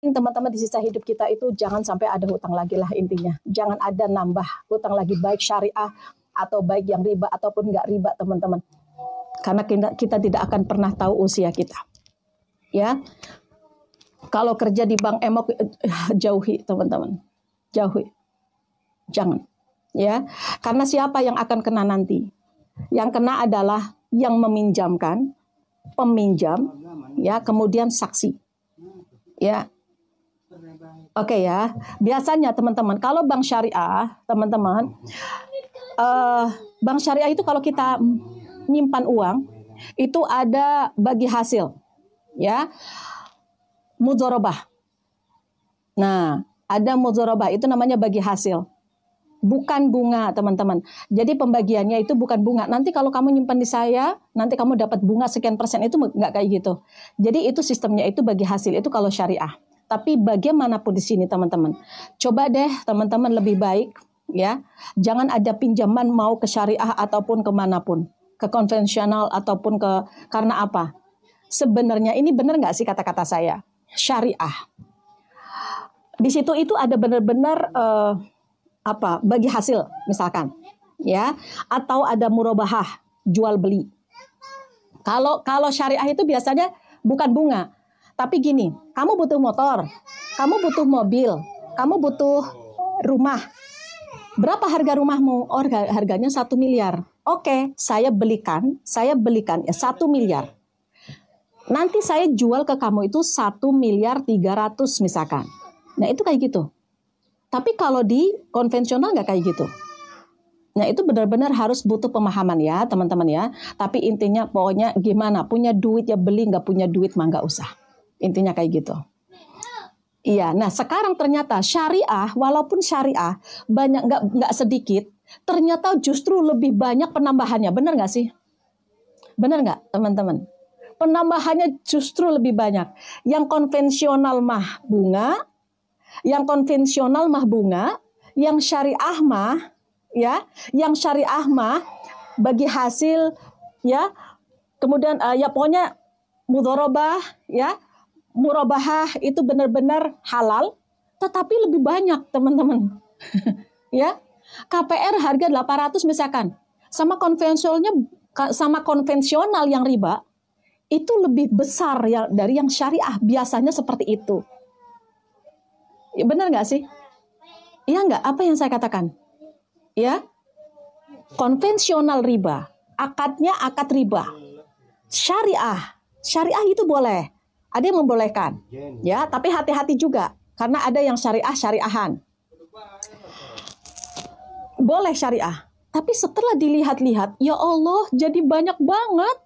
penting teman-teman di sisa hidup kita itu jangan sampai ada hutang lagi lah intinya. Jangan ada nambah hutang lagi, baik syariah atau baik yang riba ataupun nggak riba teman-teman. Karena kita tidak akan pernah tahu usia kita. Ya, kalau kerja di bank emok jauhi teman-teman, jauhi, jangan. Ya, karena siapa yang akan kena nanti? Yang kena adalah yang meminjamkan, peminjam, ya, kemudian saksi. Ya, oke ya. Biasanya teman-teman, kalau bank syariah, teman-teman, bank syariah itu kalau kita nyimpan uang, itu ada bagi hasil, ya, mudharabah. Nah, ada mudharabah itu namanya bagi hasil. Bukan bunga, teman-teman. Jadi pembagiannya itu bukan bunga. Nanti kalau kamu nyimpan di saya, nanti kamu dapat bunga sekian persen, itu nggak kayak gitu. Jadi itu sistemnya itu bagi hasil, itu kalau syariah. Tapi bagaimanapun di sini, teman-teman, coba deh teman-teman lebih baik, ya, jangan ada pinjaman mau ke syariah ataupun kemanapun, ke konvensional ataupun ke, karena apa? Sebenarnya ini benar nggak sih kata-kata saya? Syariah. Di situ itu ada benar-benar bagi hasil misalkan, ya, atau ada murabahah, jual beli. Kalau syariah itu biasanya bukan bunga, tapi gini, kamu butuh motor, kamu butuh mobil, kamu butuh rumah. Berapa harga rumahmu? Oh, harganya 1 miliar. Oke, saya belikan ya 1 miliar. Nanti saya jual ke kamu itu 1 miliar 300 misalkan. Nah itu kayak gitu. Tapi kalau di konvensional nggak kayak gitu. Nah itu benar-benar harus butuh pemahaman ya teman-teman ya. Tapi intinya pokoknya gimana, punya duit ya beli, nggak punya duit mah nggak usah. Intinya kayak gitu. Iya, nah sekarang ternyata syariah, walaupun syariah banyak nggak sedikit, ternyata justru lebih banyak penambahannya. Benar nggak sih? Benar nggak teman-teman? Penambahannya justru lebih banyak. Yang konvensional mah bunga, yang konvensional mah bunga, yang syariah mah ya, yang syariah mah bagi hasil ya. Kemudian ya pokoknya mudharabah ya, murabahah itu benar-benar halal, tetapi lebih banyak teman-teman. Ya. KPR harga 800 misalkan. Sama konvensional yang riba itu lebih besar ya dari yang syariah, biasanya seperti itu. Ya, benar nggak sih? Iya nggak? Apa yang saya katakan? Ya, konvensional riba, akadnya akad riba. Syariah itu boleh, ada yang membolehkan, ya. Tapi hati-hati juga, karena ada yang syariahan. Boleh syariah, tapi setelah dilihat-lihat, ya Allah, jadi banyak banget.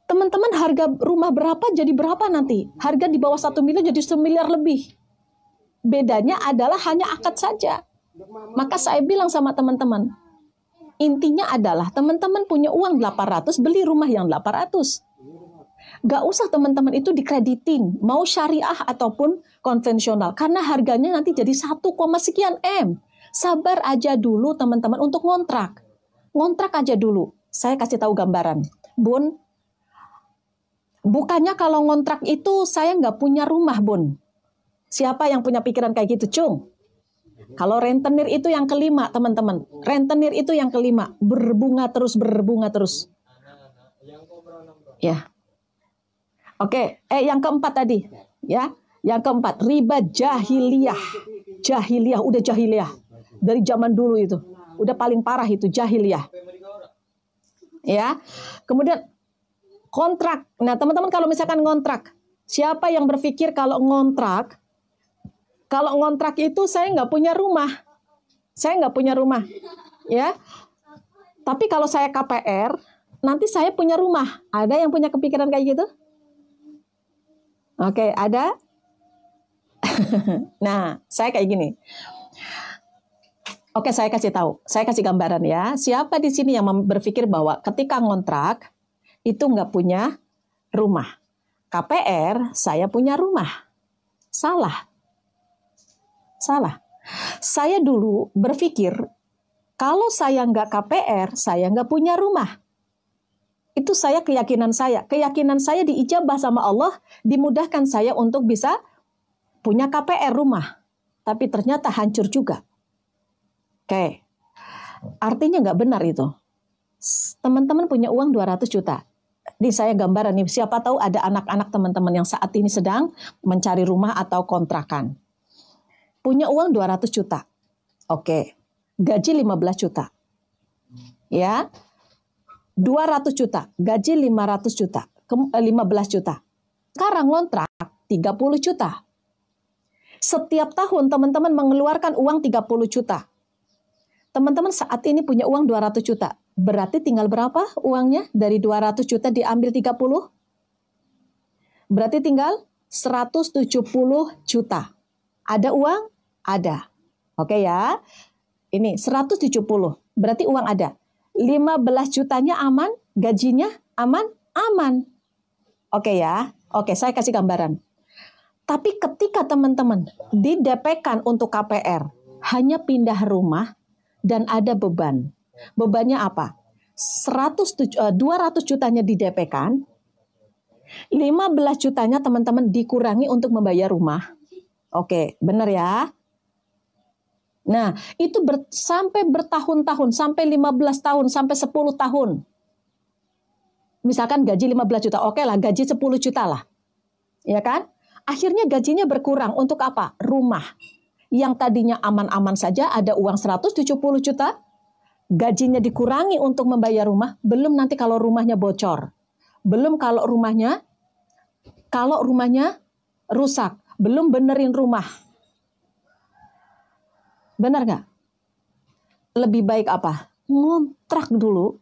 Teman-teman, harga rumah berapa jadi berapa nanti? Harga di bawah 1 miliar jadi 1 miliar lebih. Bedanya adalah hanya akad saja. Maka saya bilang sama teman-teman, intinya adalah teman-teman punya uang 800, beli rumah yang 800. Gak usah teman-teman itu dikreditin, mau syariah ataupun konvensional. Karena harganya nanti jadi 1, sekian M. Sabar aja dulu teman-teman untuk ngontrak. Ngontrak aja dulu. Saya kasih tahu gambaran. Bun, bukannya kalau ngontrak itu saya nggak punya rumah, Bun. Siapa yang punya pikiran kayak gitu, Cung? Kalau rentenir itu yang kelima, teman-teman. Rentenir itu yang kelima. Berbunga terus. Ya. Oke, yang keempat tadi. Ya, yang keempat. Riba jahiliyah. Udah jahiliyah. Dari zaman dulu itu. Udah paling parah itu, jahiliyah. Ya. Kemudian, kontrak. Nah, teman-teman kalau misalkan ngontrak. Siapa yang berpikir kalau ngontrak itu saya nggak punya rumah. Ya. Tapi kalau saya KPR, nanti saya punya rumah. Ada yang punya kepikiran kayak gitu? Oke, ada? Nah, saya kayak gini. Oke, saya kasih tahu. Saya kasih gambaran ya. Siapa di sini yang berpikir bahwa ketika ngontrak, itu nggak punya rumah. KPR, saya punya rumah. Salah. Saya dulu berpikir, kalau saya nggak KPR, saya nggak punya rumah. Itu keyakinan saya. Keyakinan saya diijabah sama Allah, dimudahkan saya untuk bisa punya KPR rumah, tapi ternyata hancur juga. Oke, artinya nggak benar itu. Teman-teman punya uang 200 juta. Ini saya gambaran nih, siapa tahu ada anak-anak teman-teman yang saat ini sedang mencari rumah atau kontrakan. Punya uang 200 juta. Oke, gaji 15 juta. Ya, 200 juta, gaji 500 juta, 15 juta. Sekarang ngontrak 30 juta. Setiap tahun teman-teman mengeluarkan uang 30 juta. Teman-teman saat ini punya uang 200 juta. Berarti tinggal berapa uangnya? Dari 200 juta diambil 30? Berarti tinggal 170 juta. Ada uang? Ada. Oke ya. Ini 170. Berarti uang ada. 15 jutanya aman? Gajinya aman? Aman. Oke ya. Oke, saya kasih gambaran. Tapi ketika teman-teman di DP-kan untuk KPR, hanya pindah rumah dan ada beban. Bebannya apa? 200 jutanya di DP-kan, 15 jutanya teman-teman dikurangi untuk membayar rumah. Oke, benar ya? Nah, itu sampai bertahun-tahun, sampai 15 tahun, sampai 10 tahun. Misalkan gaji 15 juta, oke lah, gaji 10 juta lah. Ya kan? Akhirnya gajinya berkurang untuk apa? Rumah. Yang tadinya aman-aman saja ada uang 170 juta, gajinya dikurangi untuk membayar rumah, belum nanti kalau rumahnya bocor. Belum kalau rumahnya rusak, belum benerin rumah. Benar nggak? Lebih baik apa? Ngontrak dulu,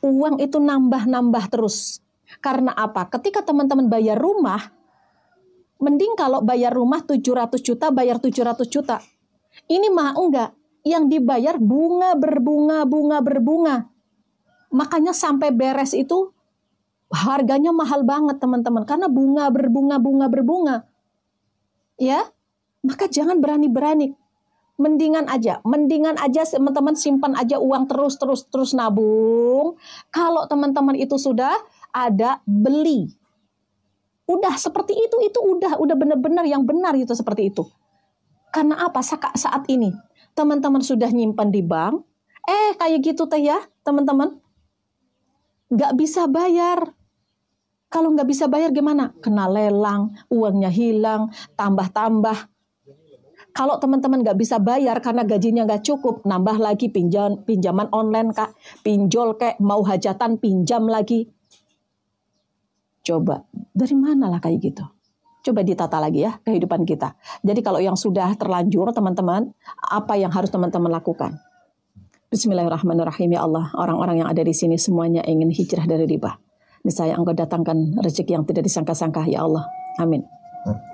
uang itu nambah-nambah terus. Karena apa? Ketika teman-teman bayar rumah, mending kalau bayar rumah 700 juta, bayar 700 juta. Ini mah enggak. Yang dibayar bunga berbunga. Makanya sampai beres itu harganya mahal banget teman-teman. Karena bunga berbunga. Ya, maka jangan berani-berani. Mendingan aja teman-teman simpan aja uang terus nabung. Kalau teman-teman itu sudah ada beli. Udah seperti itu udah benar-benar yang benar itu seperti itu. Karena apa? Saat ini teman-teman sudah nyimpan di bank, kayak gitu teh ya, teman-teman. Nggak bisa bayar. Kalau nggak bisa bayar gimana? Kena lelang, uangnya hilang, tambah-tambah. Kalau teman-teman nggak bisa bayar karena gajinya nggak cukup, nambah lagi pinjaman online kak, pinjol kek, mau hajatan pinjam lagi. Coba, dari mana lah kayak gitu? Coba ditata lagi ya kehidupan kita. Jadi kalau yang sudah terlanjur teman-teman, apa yang harus teman-teman lakukan? Bismillahirrahmanirrahim. Ya Allah, orang-orang yang ada di sini semuanya ingin hijrah dari riba. Niscaya Engkau datangkan rezeki yang tidak disangka-sangka, ya Allah. Amin.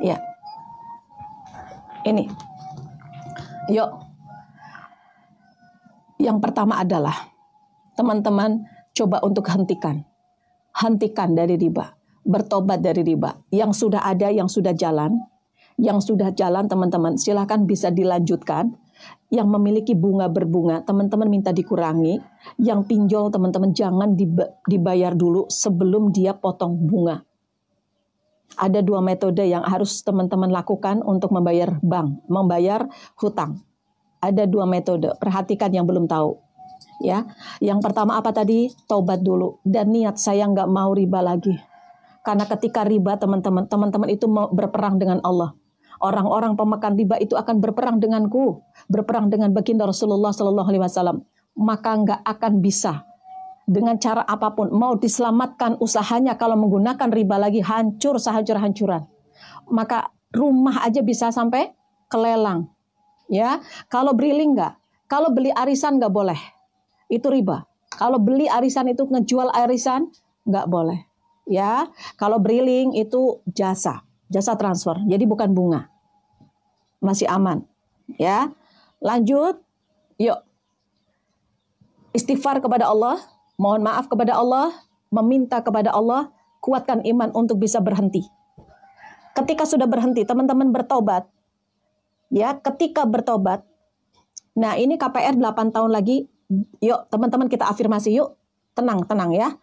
Ya. Ini. Yuk. Yang pertama adalah teman-teman coba untuk hentikan dari riba. Bertobat dari riba. Yang sudah ada, yang sudah jalan teman-teman silakan bisa dilanjutkan. Yang memiliki bunga berbunga teman-teman minta dikurangi. Yang pinjol teman-teman jangan dibayar dulu sebelum dia potong bunga. Ada 2 metode yang harus teman-teman lakukan untuk membayar membayar hutang. Ada 2 metode, perhatikan yang belum tahu. Ya, yang pertama apa tadi? Taubat dulu dan niat saya nggak mau riba lagi. Karena ketika riba teman-teman itu mau berperang dengan Allah. Orang-orang pemakan riba itu akan berperang denganku, berperang dengan baginda Rasulullah Sallallahu Alaihi Wasallam. Maka nggak akan bisa dengan cara apapun mau diselamatkan usahanya kalau menggunakan riba lagi hancur sehancur-hancuran. Maka rumah aja bisa sampai kelelang. Ya, kalau briling nggak, kalau beli arisan nggak boleh. Itu riba. Kalau beli arisan itu ngejual arisan nggak boleh. Ya, kalau briling itu jasa transfer. Jadi bukan bunga. Masih aman. Ya. Lanjut. Yuk. Istighfar kepada Allah, mohon maaf kepada Allah, meminta kepada Allah, kuatkan iman untuk bisa berhenti. Ketika sudah berhenti, teman-teman bertobat. Ya, ketika bertobat. Nah, ini KPR 8 tahun lagi. Yuk, teman-teman kita afirmasi yuk. Tenang ya.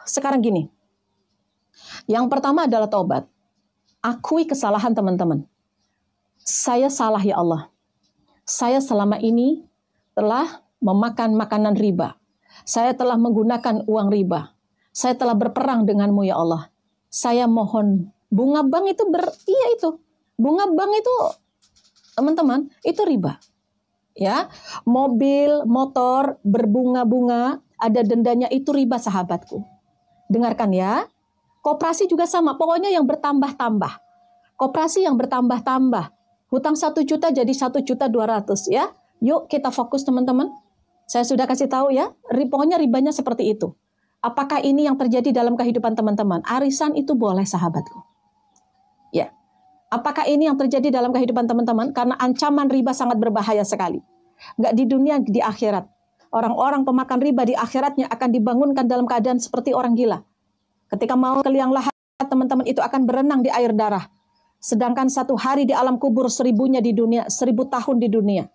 Sekarang gini. Yang pertama adalah tobat. Akui kesalahan teman-teman. saya salah ya Allah. Saya selama ini telah memakan makanan riba. Saya telah menggunakan uang riba. Saya telah berperang denganmu ya Allah. Saya mohon, bunga bank itu iya itu. Bunga bank itu, teman-teman, itu riba. Ya, mobil, motor, berbunga-bunga, ada dendanya, itu riba sahabatku. Dengarkan ya. Koperasi juga sama, pokoknya yang bertambah-tambah. Koperasi yang bertambah-tambah. Hutang 1 juta jadi 1.200.000 ya. Yuk kita fokus teman-teman. Saya sudah kasih tahu ya, pokoknya ribanya seperti itu. Apakah ini yang terjadi dalam kehidupan teman-teman? Arisan itu boleh sahabatku. Ya. Apakah ini yang terjadi dalam kehidupan teman-teman? Karena ancaman riba sangat berbahaya sekali. Nggak di dunia, di akhirat. Orang-orang pemakan riba di akhiratnya akan dibangunkan dalam keadaan seperti orang gila. Ketika mau ke liang lahat, teman-teman itu akan berenang di air darah. Sedangkan 1 hari di alam kubur 1000-nya di dunia, 1000 tahun di dunia.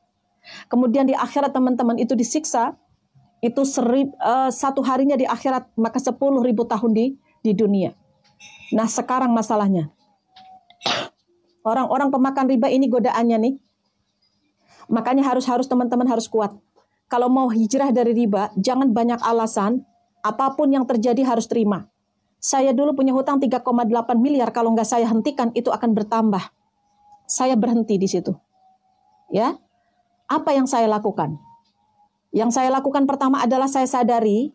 Kemudian di akhirat teman-teman itu disiksa, itu 1 harinya di akhirat, maka 10.000 tahun di dunia. Nah sekarang masalahnya, orang-orang pemakan riba ini godaannya nih. Makanya harus teman-teman harus kuat. Kalau mau hijrah dari riba, jangan banyak alasan, apapun yang terjadi harus terima. Saya dulu punya hutang 3,8 miliar, kalau nggak saya hentikan itu akan bertambah. Saya berhenti di situ. Ya, apa yang saya lakukan? Yang saya lakukan pertama adalah saya sadari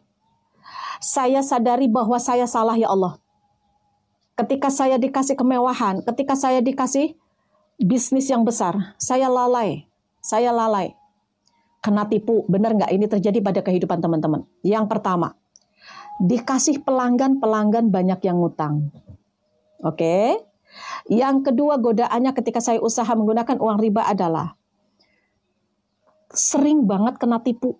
bahwa saya salah ya Allah. Ketika saya dikasih kemewahan, ketika saya dikasih bisnis yang besar, saya lalai. Kena tipu, benar nggak ini terjadi pada kehidupan teman-teman? Yang pertama, dikasih pelanggan banyak yang ngutang. Oke. Yang kedua godaannya ketika saya usaha menggunakan uang riba adalah sering banget kena tipu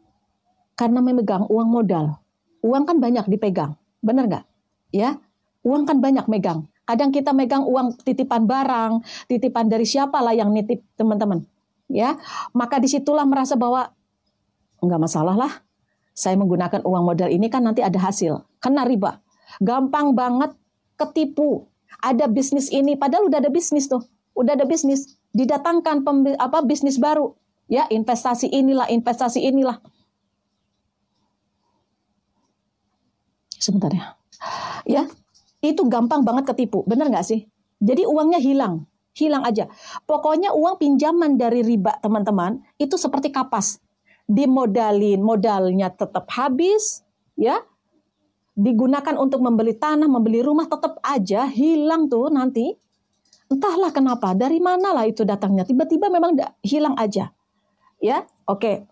karena memegang uang modal. Uang kan banyak dipegang, benar nggak? Ya, uang kan banyak megang. Kadang kita megang uang titipan barang, titipan dari siapalah yang nitip teman-teman. Ya, maka disitulah merasa bahwa nggak masalah lah. Saya menggunakan uang modal ini kan nanti ada hasil. Kena riba. Gampang banget ketipu. Ada bisnis ini, padahal udah ada bisnis tuh. Udah ada bisnis. Didatangkan bisnis baru. Ya, investasi inilah. Sebentar ya. Ya, itu gampang banget ketipu. Benar nggak sih? Jadi uangnya hilang. Hilang aja. Pokoknya uang pinjaman dari riba, teman-teman, itu seperti kapas. Dimodalin, modalnya tetap habis, ya, digunakan untuk membeli tanah, membeli rumah, tetap aja hilang tuh nanti. Entahlah kenapa, dari mana lah itu datangnya, tiba-tiba memang hilang aja, ya. Oke,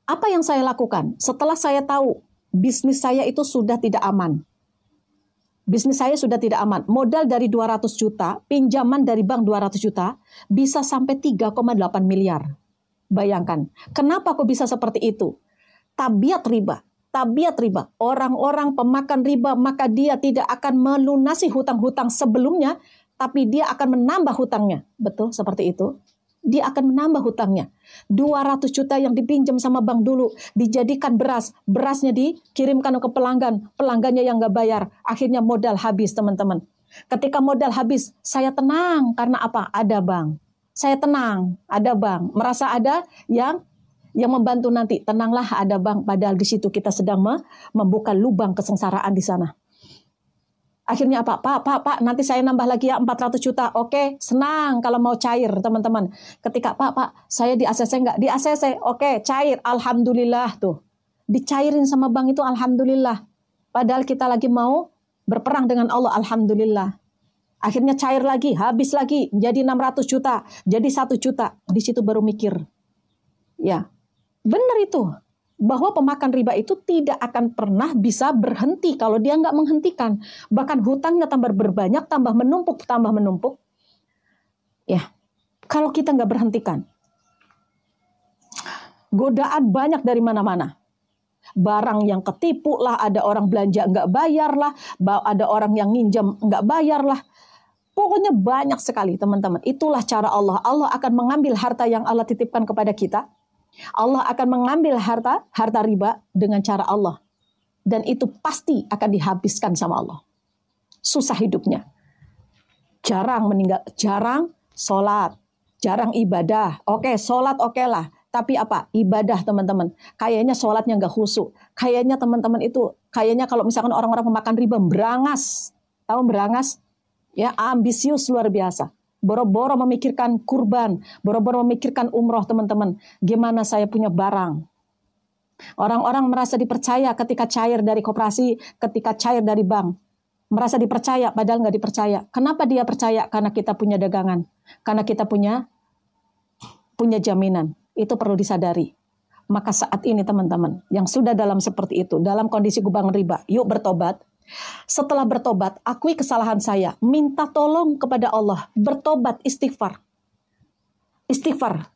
apa yang saya lakukan setelah saya tahu bisnis saya itu sudah tidak aman? Bisnis saya sudah tidak aman, modal dari 200 juta, pinjaman dari bank 200 juta, bisa sampai 3,8 miliar. Bayangkan, kenapa kok bisa seperti itu? Tabiat riba. Orang-orang pemakan riba, maka dia tidak akan melunasi hutang-hutang sebelumnya, tapi dia akan menambah hutangnya. Betul, seperti itu. Dia akan menambah hutangnya. 200 juta yang dipinjam sama bank dulu, dijadikan beras. Berasnya dikirimkan ke pelanggan. Pelanggannya yang nggak bayar. Akhirnya modal habis, teman-teman. Ketika modal habis, saya tenang. Karena apa? Ada bank. Saya tenang, ada bank. Merasa ada yang membantu nanti. Tenanglah, ada bank. Padahal di situ kita sedang membuka lubang kesengsaraan di sana. Akhirnya apa? Pak, nanti saya nambah lagi ya 400 juta. Oke, senang kalau mau cair, teman-teman. Ketika, Pak, saya di ACC nggak? Di ACC, oke, cair. Alhamdulillah tuh. Dicairin sama bank itu alhamdulillah. Padahal kita lagi mau berperang dengan Allah, alhamdulillah. Akhirnya cair lagi, habis lagi, jadi 600 juta, jadi 1 juta. Di situ baru mikir. Ya, benar itu. Bahwa pemakan riba itu tidak akan pernah bisa berhenti kalau dia nggak menghentikan. Bahkan hutangnya tambah berbanyak, tambah menumpuk. Ya, kalau kita nggak berhentikan. Godaan banyak dari mana-mana. Barang yang ketipu lah, ada orang belanja nggak bayar lah, ada orang yang minjam nggak bayar lah. Pokoknya banyak sekali teman-teman. Itulah cara Allah. Allah akan mengambil harta yang Allah titipkan kepada kita. Allah akan mengambil harta riba dengan cara Allah. Dan itu pasti akan dihabiskan sama Allah. Susah hidupnya. Jarang sholat. jarang ibadah. Oke, sholat oke lah. Tapi apa? Ibadah teman-teman. Kayaknya sholatnya nggak khusyuk. Kayaknya teman-teman itu, kayaknya kalau misalkan orang-orang pemakan riba berangas. Tahu berangas? Ya, ambisius luar biasa. Boro-boro memikirkan kurban. Boro-boro memikirkan umroh teman-teman. Gimana saya punya barang. Orang-orang merasa dipercaya ketika cair dari koperasi, ketika cair dari bank. Merasa dipercaya, padahal nggak dipercaya. Kenapa dia percaya? Karena kita punya dagangan. Karena kita punya jaminan. Itu perlu disadari. Maka saat ini teman-teman, yang sudah dalam seperti itu, dalam kondisi gubang riba, yuk bertobat. Setelah bertobat, akui kesalahan saya. Minta tolong kepada Allah. Bertobat, istighfar. Istighfar.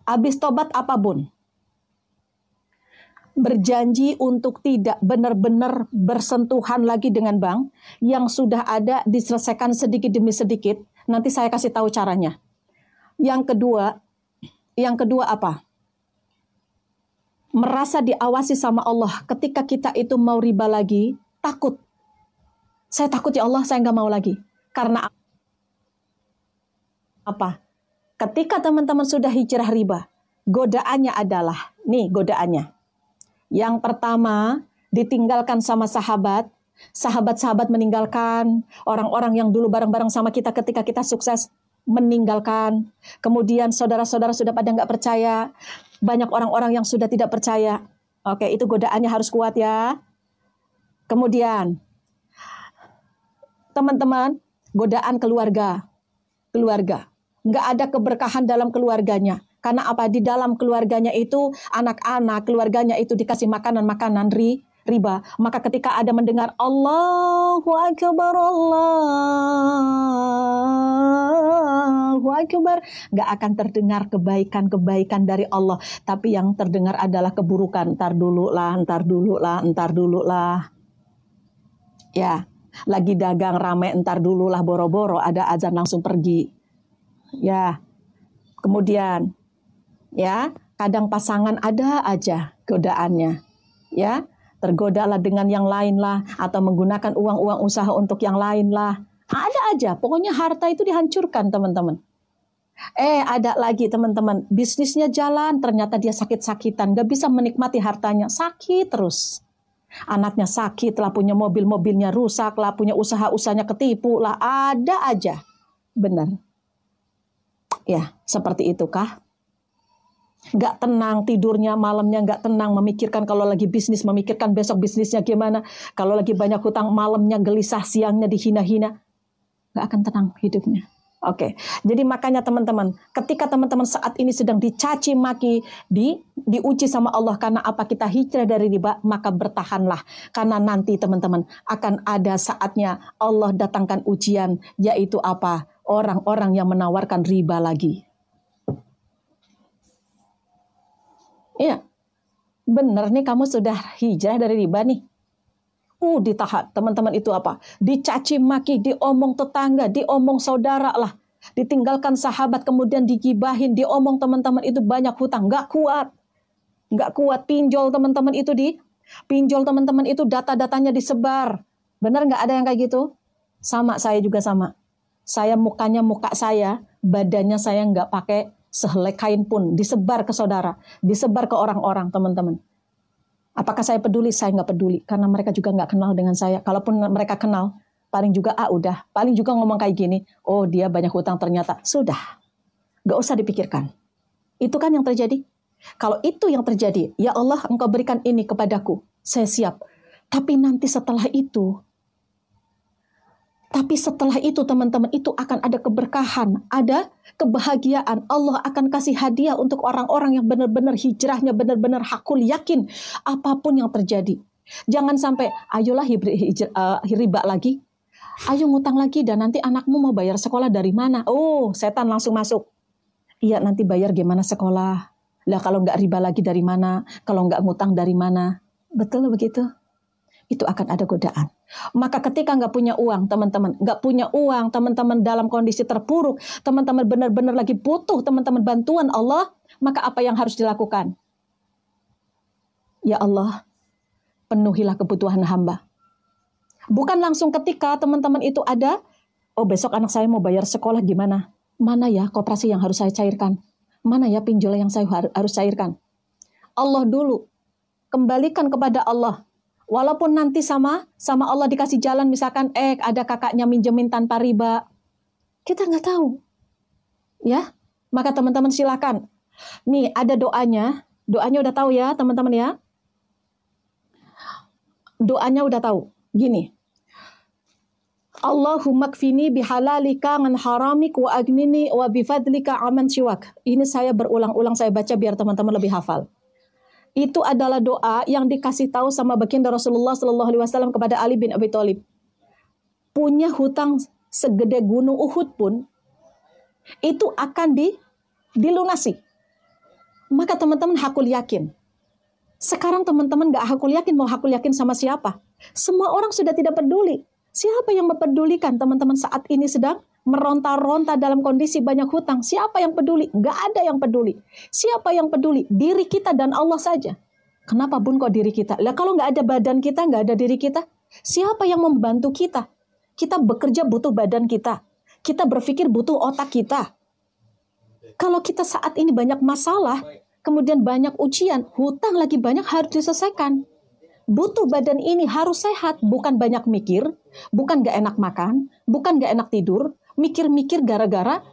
Habis tobat apapun. Berjanji untuk tidak benar-benar bersentuhan lagi dengan bank. Yang sudah ada diselesaikan sedikit demi sedikit. Nanti saya kasih tahu caranya. Yang kedua apa? Merasa diawasi sama Allah. Ketika kita itu mau riba lagi, takut. Saya takut ya Allah, saya nggak mau lagi. Karena apa? Ketika teman-teman sudah hijrah riba, godaannya adalah, nih godaannya. Yang pertama, ditinggalkan sama sahabat. Sahabat-sahabat meninggalkan. Orang-orang yang dulu bareng-bareng sama kita ketika kita sukses, meninggalkan. Kemudian saudara-saudara sudah pada nggak percaya. Banyak orang-orang yang sudah tidak percaya. Oke, itu godaannya harus kuat ya. Kemudian, teman-teman, godaan keluarga. Keluarga. Nggak ada keberkahan dalam keluarganya. Karena apa? Di dalam keluarganya itu, anak-anak, keluarganya itu dikasih makanan-makanan riba. Maka ketika ada mendengar Allahu Akbar, Allahu Akbar, gak akan terdengar kebaikan-kebaikan dari Allah. Tapi yang terdengar adalah keburukan. Ntar dulu lah. Ya, lagi dagang rame, ntar dulu lah, boro-boro ada azan langsung pergi. Ya, kemudian, ya, kadang pasangan ada aja godaannya. Ya, tergodalah dengan yang lain lah, atau menggunakan uang-uang usaha untuk yang lain lah. Ada aja, pokoknya harta itu dihancurkan teman-teman. Ada lagi teman-teman, bisnisnya jalan, ternyata dia sakit-sakitan, gak bisa menikmati hartanya, sakit terus. Anaknya sakit lah, punya mobil-mobilnya rusak lah, punya usaha-usahanya ketipu lah, ada aja. Benar. Ya, seperti itu kah? Gak tenang tidurnya, malamnya gak tenang, memikirkan kalau lagi bisnis, memikirkan besok bisnisnya gimana. Kalau lagi banyak hutang, malamnya gelisah, siangnya dihina-hina. Gak akan tenang hidupnya. Oke, jadi makanya teman-teman, ketika teman-teman saat ini sedang dicaci maki, diuji sama Allah karena apa kita hijrah dari riba, maka bertahanlah. Karena nanti teman-teman akan ada saatnya Allah datangkan ujian, yaitu apa? Orang-orang yang menawarkan riba lagi. Iya, benar nih kamu sudah hijrah dari riba nih. Ditahan, teman-teman itu apa? Dicaci maki, diomong tetangga, diomong saudara lah. Ditinggalkan sahabat, kemudian digibahin, diomong teman-teman itu banyak hutang. Nggak kuat. Pinjol teman-teman itu data-datanya disebar. Benar nggak ada yang kayak gitu? Sama, saya juga sama. Saya mukanya muka saya, badannya saya nggak pakai sehelai kain pun, disebar ke saudara, disebar ke orang-orang, teman-teman. Apakah saya peduli? Saya nggak peduli, karena mereka juga nggak kenal dengan saya. Kalaupun mereka kenal, paling juga paling juga ngomong kayak gini, oh dia banyak hutang ternyata. Sudah, nggak usah dipikirkan. Itu kan yang terjadi. Kalau itu yang terjadi, ya Allah engkau berikan ini kepadaku, saya siap. Tapi nanti setelah itu teman-teman, itu akan ada keberkahan, ada kebahagiaan. Allah akan kasih hadiah untuk orang-orang yang benar-benar hijrahnya, benar-benar hakul yakin apapun yang terjadi. Jangan sampai, ayolah riba lagi, ayo ngutang lagi, dan nanti anakmu mau bayar sekolah dari mana? Oh, setan langsung masuk. Iya, nanti bayar gimana sekolah? Lah kalau nggak riba lagi dari mana? Kalau nggak ngutang dari mana? Betul begitu? Itu akan ada godaan. Maka ketika nggak punya uang, teman-teman dalam kondisi terpuruk, teman-teman benar-benar lagi butuh, teman-teman bantuan Allah, maka apa yang harus dilakukan? Ya Allah, penuhilah kebutuhan hamba. Bukan langsung ketika teman-teman itu ada, oh besok anak saya mau bayar sekolah gimana? Mana ya koperasi yang harus saya cairkan? Mana ya pinjol yang saya harus cairkan? Allah dulu. Kembalikan kepada Allah. Walaupun nanti sama Allah dikasih jalan, misalkan ada kakaknya minjemin tanpa riba. Kita nggak tahu. Ya, maka teman-teman silakan. Nih ada doanya. Doanya udah tahu ya teman-teman ya. Doanya udah tahu. Gini. Allahumma kfini bihalalika an haramik wa agnini wa bifadlika aman siwak. Ini saya berulang-ulang saya baca biar teman-teman lebih hafal. Itu adalah doa yang dikasih tahu sama baginda Rasulullah SAW kepada Ali bin Abi Thalib. Punya hutang segede gunung Uhud pun itu akan dilunasi. Maka teman-teman hakul yakin. Sekarang teman-teman gak hakul yakin, mau hakul yakin sama siapa? Semua orang sudah tidak peduli. Siapa yang mempedulikan teman-teman saat ini sedang meronta-ronta dalam kondisi banyak hutang? Siapa yang peduli? Gak ada yang peduli. Siapa yang peduli? Diri kita dan Allah saja. Kenapa bun kok diri kita? Lah kalau gak ada badan kita, gak ada diri kita. Siapa yang membantu kita? Kita bekerja butuh badan kita. Kita berpikir butuh otak kita. Kalau kita saat ini banyak masalah, kemudian banyak ujian, hutang lagi banyak harus diselesaikan. Butuh badan ini harus sehat, bukan banyak mikir, bukan gak enak makan, bukan gak enak tidur, mikir-mikir gara-gara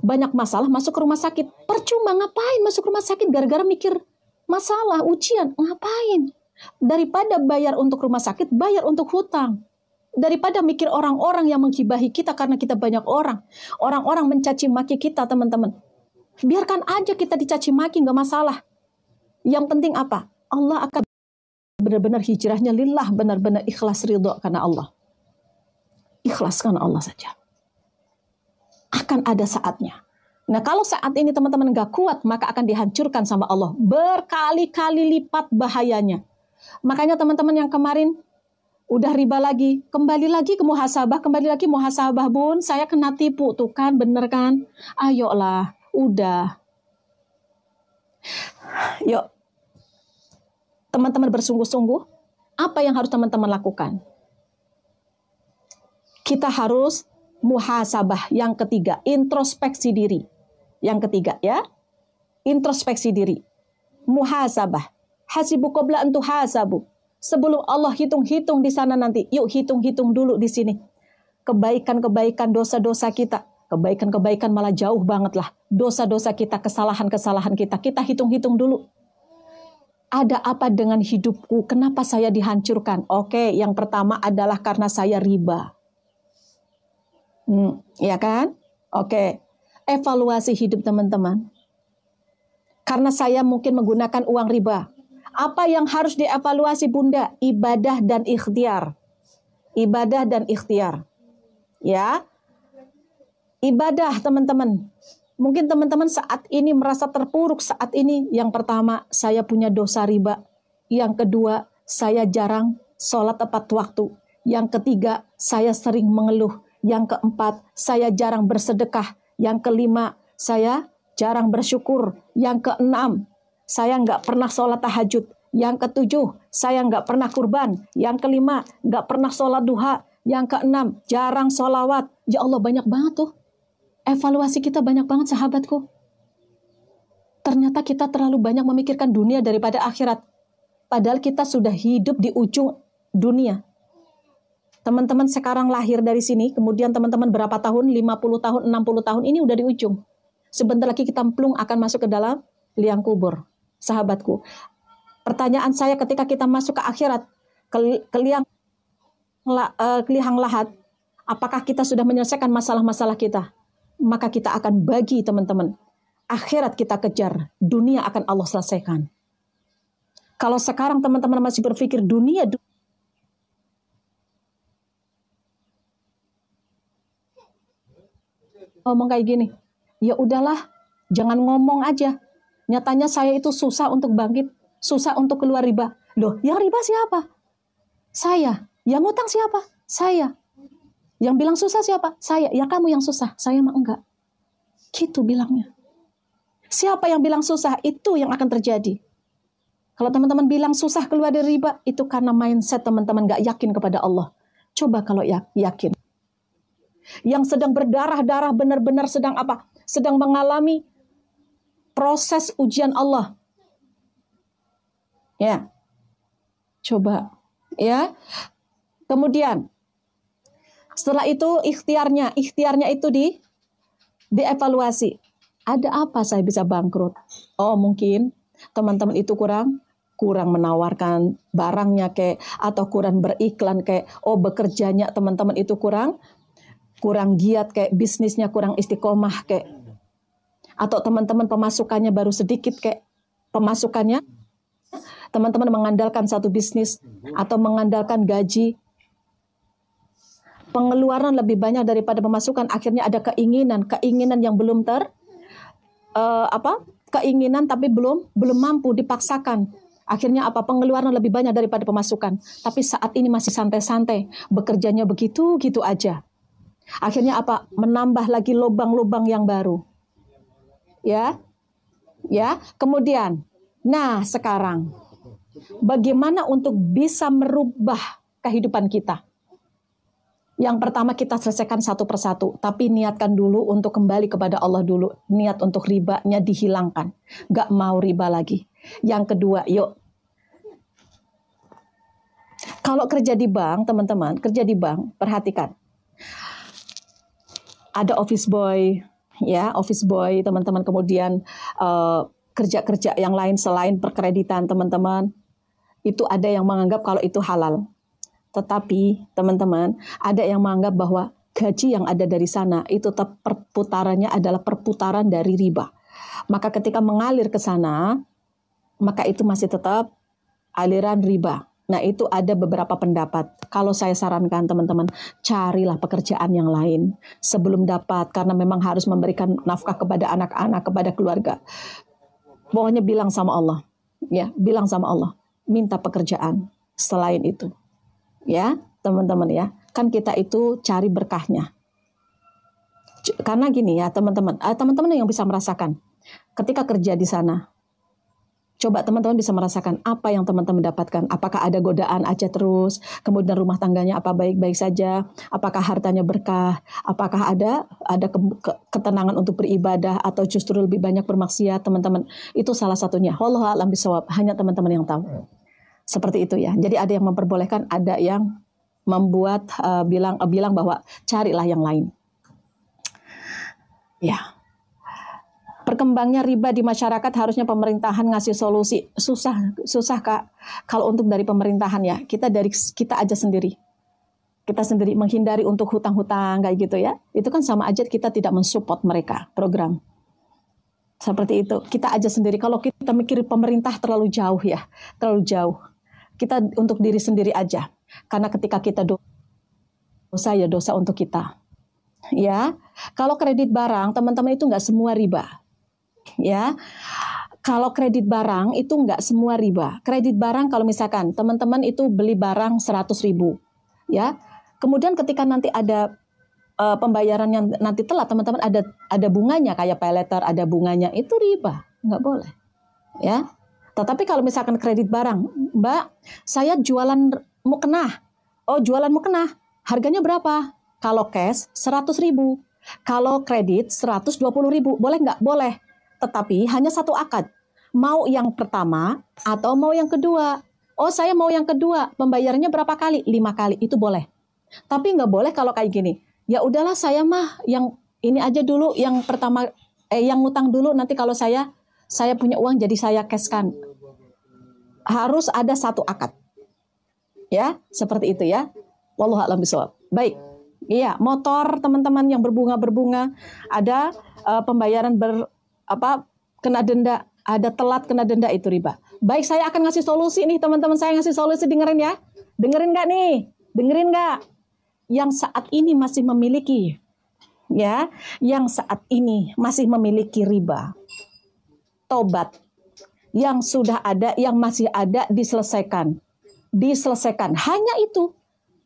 banyak masalah masuk ke rumah sakit. Percuma, ngapain masuk rumah sakit gara-gara mikir masalah, ujian, ngapain? Daripada bayar untuk rumah sakit, bayar untuk hutang. Daripada mikir orang-orang yang menggibahi kita karena kita banyak orang. Orang-orang mencaci maki kita, teman-teman. Biarkan aja kita dicaci maki, gak masalah. Yang penting apa? Allah akan benar-benar hijrahnya lillah, benar-benar ikhlas ridho karena Allah. Ikhlas karena Allah saja. Akan ada saatnya. Nah kalau saat ini teman-teman gak kuat, maka akan dihancurkan sama Allah. Berkali-kali lipat bahayanya. Makanya teman-teman yang kemarin udah riba lagi, kembali lagi ke muhasabah bun, saya kena tipu, tuh kan, bener kan? Ayolah, udah. Yuk. Teman-teman bersungguh-sungguh, apa yang harus teman-teman lakukan? Kita harus muhasabah. Yang ketiga, introspeksi diri. Yang ketiga ya, introspeksi diri. Muhasabah. Hasibu qabla an tuhasabu. Sebelum Allah hitung-hitung di sana nanti, yuk hitung-hitung dulu di sini. Kebaikan-kebaikan, dosa-dosa kita. Kebaikan-kebaikan malah jauh banget lah. Dosa-dosa kita, kesalahan-kesalahan kita. Kita hitung-hitung dulu. Ada apa dengan hidupku? Kenapa saya dihancurkan? Oke, yang pertama adalah karena saya riba. Ya kan? Oke. Evaluasi hidup teman-teman. Karena saya mungkin menggunakan uang riba. Apa yang harus dievaluasi Bunda? Ibadah dan ikhtiar. Ibadah dan ikhtiar. Ya. Ibadah teman-teman. Mungkin teman-teman saat ini merasa terpuruk saat ini. Yang pertama, saya punya dosa riba. Yang kedua, saya jarang sholat tepat waktu. Yang ketiga, saya sering mengeluh. Yang keempat, saya jarang bersedekah. Yang kelima, saya jarang bersyukur. Yang keenam, saya nggak pernah sholat tahajud. Yang ketujuh, saya nggak pernah kurban. Yang kelima, nggak pernah sholat duha. Yang keenam, jarang sholawat. Ya Allah, banyak banget tuh. Evaluasi kita banyak banget sahabatku. Ternyata kita terlalu banyak memikirkan dunia daripada akhirat. Padahal kita sudah hidup di ujung dunia. Teman-teman sekarang lahir dari sini, kemudian teman-teman berapa tahun, 50 tahun, 60 tahun, ini udah di ujung. Sebentar lagi kita plung akan masuk ke dalam liang kubur. Sahabatku, pertanyaan saya ketika kita masuk ke akhirat, ke liang lahat, apakah kita sudah menyelesaikan masalah-masalah kita? Maka kita akan bagi teman-teman. Akhirat kita kejar, dunia akan Allah selesaikan. Kalau sekarang teman-teman masih berpikir dunia, ngomong kayak gini, ya udahlah, jangan ngomong aja. Nyatanya saya itu susah untuk bangkit, susah untuk keluar riba. Loh, yang riba siapa? Saya. Yang utang siapa? Saya. Yang bilang susah siapa? Saya. Ya kamu yang susah, saya mah enggak. Gitu bilangnya. Siapa yang bilang susah, itu yang akan terjadi. Kalau teman-teman bilang susah keluar dari riba, itu karena mindset teman-teman gak yakin kepada Allah. Coba kalau yakin. yang sedang berdarah-darah, benar-benar sedang apa? Sedang mengalami proses ujian Allah. Ya. Coba, ya. Kemudian setelah itu ikhtiarnya itu dievaluasi. Ada apa saya bisa bangkrut? Oh, mungkin teman-teman itu kurang menawarkan barangnya kayak, atau kurang beriklan kayak, oh bekerjanya teman-teman itu kurang giat kayak, bisnisnya kurang istiqomah kayak, atau teman-teman pemasukannya baru sedikit kayak, pemasukannya teman-teman mengandalkan satu bisnis atau mengandalkan gaji, pengeluaran lebih banyak daripada pemasukan, akhirnya ada keinginan yang belum keinginan tapi belum mampu dipaksakan. Akhirnya apa? Pengeluaran lebih banyak daripada pemasukan. Tapi saat ini masih santai-santai, bekerjanya begitu-gitu aja. Akhirnya apa? Menambah lagi lubang-lubang yang baru. Ya. Kemudian, nah sekarang bagaimana untuk bisa merubah kehidupan kita? Yang pertama kita selesaikan satu persatu, tapi niatkan dulu untuk kembali kepada Allah dulu. Niat untuk ribanya dihilangkan. Gak mau riba lagi. Yang kedua, yuk. Kalau kerja di bank, teman-teman, kerja di bank, perhatikan. Ada office boy, teman-teman. Kemudian kerja-kerja yang lain selain perkreditan, teman-teman. Itu ada yang menganggap kalau itu halal. Tetapi, teman-teman, ada yang menganggap bahwa gaji yang ada dari sana itu tetap perputarannya adalah perputaran dari riba. Maka ketika mengalir ke sana, maka itu masih tetap aliran riba. Nah, itu ada beberapa pendapat. Kalau saya sarankan, teman-teman, carilah pekerjaan yang lain sebelum dapat, karena memang harus memberikan nafkah kepada anak-anak, kepada keluarga. Pokoknya bilang sama Allah. Ya, bilang sama Allah. Minta pekerjaan selain itu. Ya, teman-teman ya. Kan kita itu cari berkahnya. Karena gini ya, teman-teman yang bisa merasakan ketika kerja di sana. Coba teman-teman bisa merasakan apa yang teman-teman dapatkan. Apakah ada godaan aja terus? Kemudian rumah tangganya apa baik-baik saja? Apakah hartanya berkah? Apakah ada ketenangan untuk beribadah atau justru lebih banyak bermaksiat, teman-teman? Itu salah satunya. Wallahu a'lam bishawab. Hanya teman-teman yang tahu. Seperti itu ya. Jadi ada yang memperbolehkan, ada yang membuat bilang bahwa carilah yang lain. Ya. Perkembangnya riba di masyarakat, harusnya pemerintahan ngasih solusi. Susah Kak. Kalau untuk dari pemerintahan ya, kita aja sendiri. Kita sendiri menghindari untuk hutang-hutang kayak gitu ya. Itu kan sama aja kita tidak mensupport mereka program. Seperti itu. Kita aja sendiri. Kalau kita mikir pemerintah terlalu jauh ya, terlalu jauh. Kita untuk diri sendiri aja. Karena ketika kita dosa ya dosa untuk kita. Ya, kalau kredit barang, teman-teman itu nggak semua riba. Ya, kalau kredit barang itu nggak semua riba. Kredit barang kalau misalkan teman-teman itu beli barang 100.000, ya. Kemudian ketika nanti ada pembayaran yang nanti telat, teman-teman ada bunganya kayak pay letter, ada bunganya, itu riba, nggak boleh. Ya. Tetapi kalau misalkan kredit barang, Mbak, saya jualan mukena. Oh, jualan mukena. Harganya berapa? Kalau cash 100.000. Kalau kredit 120.000. Boleh nggak? Boleh. Tetapi hanya satu akad. Mau yang pertama atau mau yang kedua. Oh, saya mau yang kedua. Pembayarannya berapa kali? 5 kali. Itu boleh. Tapi nggak boleh kalau kayak gini. Ya udahlah, saya mah yang ini aja dulu, yang pertama yang ngutang dulu, nanti kalau saya punya uang jadi saya cashkan. Harus ada satu akad. Ya, seperti itu ya. Wallahu a'lam bishawab. Baik. Iya, motor teman-teman yang berbunga-berbunga, ada pembayaran kena denda, ada telat kena denda, itu riba. Baik, saya akan ngasih solusi nih teman-teman, saya ngasih solusi, dengerin ya. Dengerin nggak nih? Dengerin nggak? Yang saat ini masih memiliki, ya, yang saat ini masih memiliki riba. Tobat. Yang sudah ada, yang masih ada, diselesaikan. Diselesaikan. Hanya itu.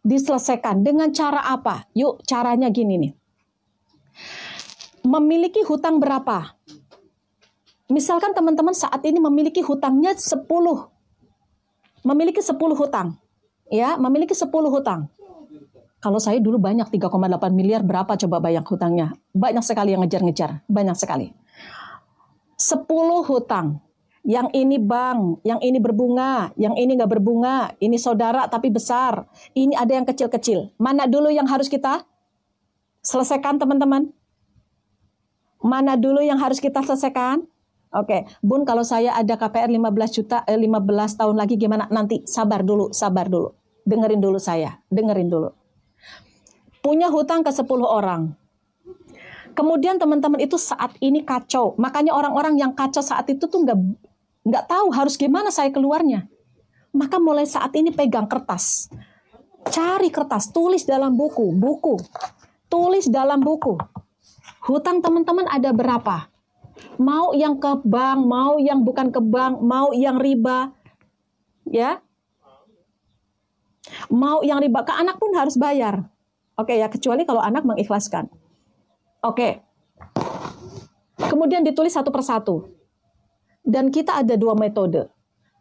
Diselesaikan. Dengan cara apa? Yuk, caranya gini nih. Memiliki hutang berapa? Misalkan teman-teman saat ini memiliki hutangnya 10. Memiliki 10 hutang. Ya, memiliki 10 hutang. Kalau saya dulu banyak 3,8 miliar, berapa coba bayang hutangnya? Banyak sekali yang ngejar-ngejar, banyak sekali. 10 hutang. Yang ini bank, yang ini berbunga, yang ini nggak berbunga, ini saudara tapi besar, ini ada yang kecil-kecil. Mana dulu yang harus kita selesaikan, teman-teman? Mana dulu yang harus kita selesaikan? Oke, Bun, kalau saya ada KPR 15 juta, 15 tahun lagi gimana? Nanti, sabar dulu, sabar dulu. Dengerin dulu saya, dengerin dulu. Punya hutang ke 10 orang. Kemudian teman-teman itu saat ini kacau. Makanya orang-orang yang kacau saat itu tuh nggak tahu harus gimana saya keluarnya. Maka mulai saat ini pegang kertas. Cari kertas, tulis dalam buku. Tulis dalam buku. Hutang teman-teman ada berapa? Mau yang ke bank, mau yang bukan ke bank, mau yang riba. Ya. Mau yang riba, ke anak pun harus bayar. Oke ya, kecuali kalau anak mengikhlaskan. Oke. Kemudian ditulis satu persatu. Dan kita ada 2 metode.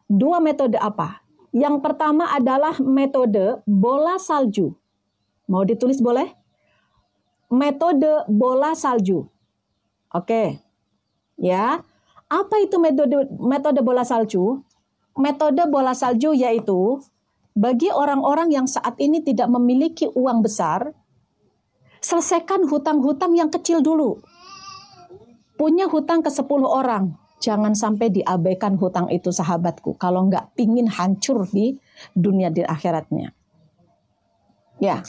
2 metode apa? Yang pertama adalah metode bola salju. Mau ditulis boleh? Metode bola salju. Oke. Ya. Apa itu metode bola salju? Metode bola salju yaitu bagi orang-orang yang saat ini tidak memiliki uang besar, selesaikan hutang-hutang yang kecil dulu. Punya hutang ke 10 orang, jangan sampai diabaikan hutang itu, sahabatku. Kalau nggak pingin hancur di dunia di akhiratnya. Ya,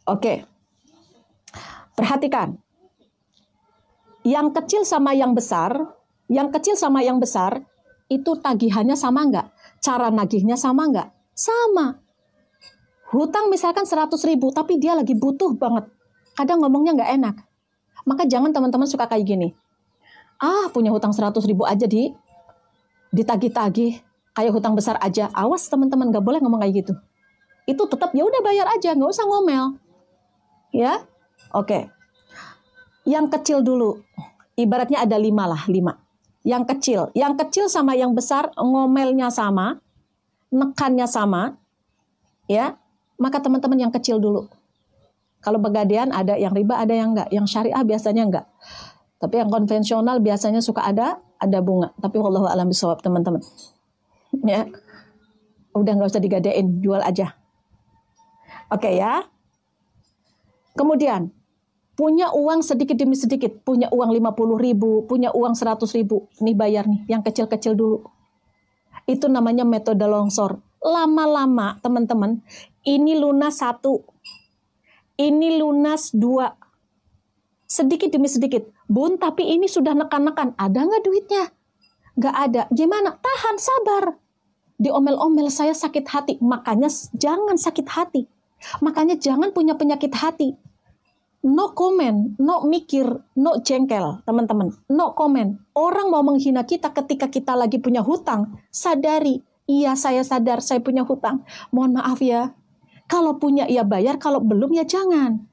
oke. Perhatikan. Yang kecil sama yang besar, itu tagihannya sama nggak? Cara nagihnya sama nggak? Sama. Hutang misalkan 100.000, tapi dia lagi butuh banget. Kadang ngomongnya nggak enak. Maka jangan teman-teman suka kayak gini. Punya hutang 100.000 aja ditagih-tagih. Kayak hutang besar aja. Awas teman-teman, nggak boleh ngomong kayak gitu. Itu tetap ya udah bayar aja, nggak usah ngomel. Ya, oke. Yang kecil dulu. Ibaratnya ada 5 lah, 5. Yang kecil sama yang besar ngomelnya sama. Nekannya sama, ya, maka teman-teman yang kecil dulu. Kalau pegadaian ada yang riba, ada yang enggak. Yang syariah biasanya enggak. Tapi yang konvensional biasanya suka ada bunga. Tapi wallahu a'lam bishawab, teman-teman. Ya, udah nggak usah digadein, jual aja. Oke ya. Kemudian punya uang sedikit demi sedikit, punya uang 50.000, punya uang 100.000, nih bayar nih, yang kecil-kecil dulu. Itu namanya metode longsor. Lama-lama, teman-teman, ini lunas 1, ini lunas 2. Sedikit demi sedikit. Bun, tapi ini sudah nekan-nekan. Ada nggak duitnya? Nggak ada. Gimana? Tahan, sabar. Diomel-omel saya sakit hati. Makanya jangan sakit hati. Makanya jangan punya penyakit hati. No comment, no mikir, no jengkel, teman-teman. No comment. Orang mau menghina kita ketika kita lagi punya hutang, sadari, iya saya sadar saya punya hutang. Mohon maaf ya. Kalau punya ya bayar, kalau belum ya jangan.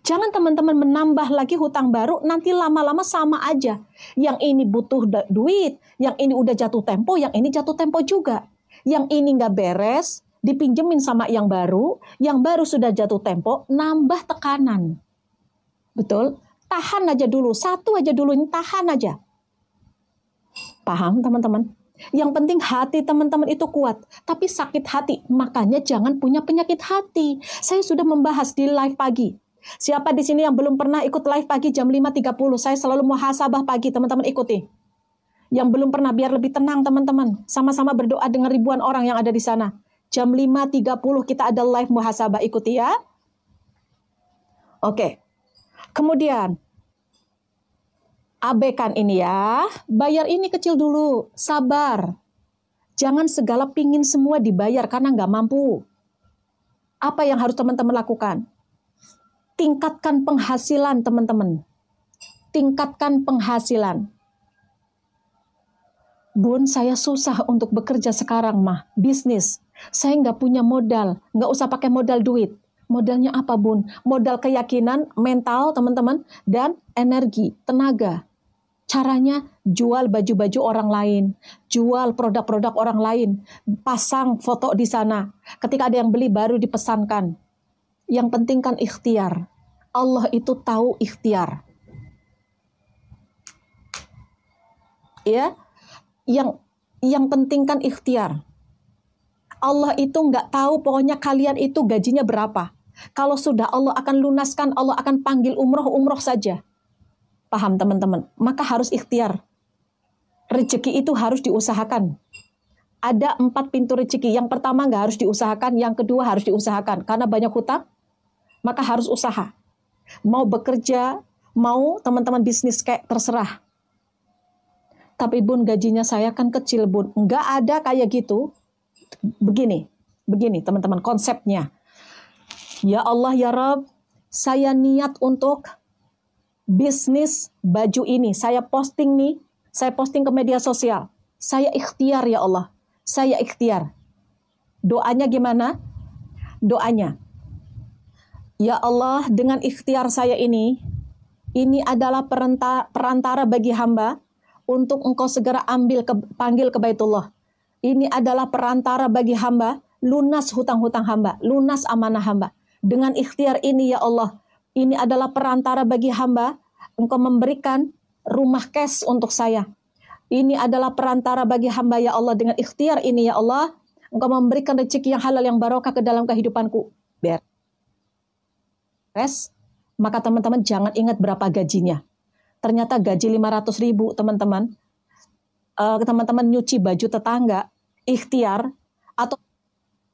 Jangan teman-teman menambah lagi hutang baru, nanti lama-lama sama aja. Yang ini butuh duit, yang ini udah jatuh tempo, yang ini jatuh tempo juga. Yang ini nggak beres, dipinjemin sama yang baru sudah jatuh tempo, nambah tekanan. Betul? Tahan aja dulu. 1 aja dulu, ini tahan aja. Paham teman-teman? Yang penting hati teman-teman itu kuat. Tapi sakit hati. Makanya jangan punya penyakit hati. Saya sudah membahas di live pagi. Siapa di sini yang belum pernah ikut live pagi jam 5.30? Saya selalu muhasabah pagi, teman-teman ikuti. Yang belum pernah, biar lebih tenang teman-teman. Sama-sama berdoa dengan ribuan orang yang ada di sana. Jam 5.30 kita ada live muhasabah, ikuti ya. Oke. Kemudian, abaikan ini ya, bayar ini kecil dulu, sabar. Jangan segala pingin semua dibayar karena nggak mampu. Apa yang harus teman-teman lakukan? Tingkatkan penghasilan teman-teman. Tingkatkan penghasilan. Bun, saya susah untuk bekerja sekarang mah, bisnis. Saya nggak punya modal, nggak usah pakai modal duit. Modalnya apa bun? Modal keyakinan, mental teman-teman, dan energi, tenaga. Caranya jual baju-baju orang lain, jual produk-produk orang lain, pasang foto di sana. Ketika ada yang beli baru dipesankan. Yang penting kan ikhtiar. Allah itu tahu ikhtiar. Ya, yang penting kan ikhtiar. Allah itu nggak tahu pokoknya kalian itu gajinya berapa. Kalau sudah Allah akan lunaskan, Allah akan panggil umroh saja. Paham teman-teman? Maka harus ikhtiar. Rezeki itu harus diusahakan. Ada 4 pintu rezeki. Yang pertama nggak harus diusahakan, yang kedua harus diusahakan. Karena banyak hutang, maka harus usaha. Mau bekerja, mau teman-teman bisnis kayak terserah. Tapi bun gajinya saya kan kecil bun. Nggak ada kayak gitu. Begini teman-teman konsepnya. Ya Allah ya Rabb, saya niat untuk bisnis baju ini. Saya posting nih, saya posting ke media sosial. Saya ikhtiar ya Allah, saya ikhtiar. Doanya gimana? Doanya, ya Allah dengan ikhtiar saya ini adalah perantara bagi hamba untuk engkau segera panggil ke Baitullah. Ini adalah perantara bagi hamba, lunas hutang-hutang hamba, lunas amanah hamba. Dengan ikhtiar ini ya Allah, ini adalah perantara bagi hamba, engkau memberikan rumah cash untuk saya. Ini adalah perantara bagi hamba ya Allah, dengan ikhtiar ini ya Allah, engkau memberikan rezeki yang halal yang barokah ke dalam kehidupanku. Beres, maka teman-teman jangan ingat berapa gajinya. Ternyata gaji 500.000 teman-teman. Teman-teman nyuci baju tetangga, ikhtiar, atau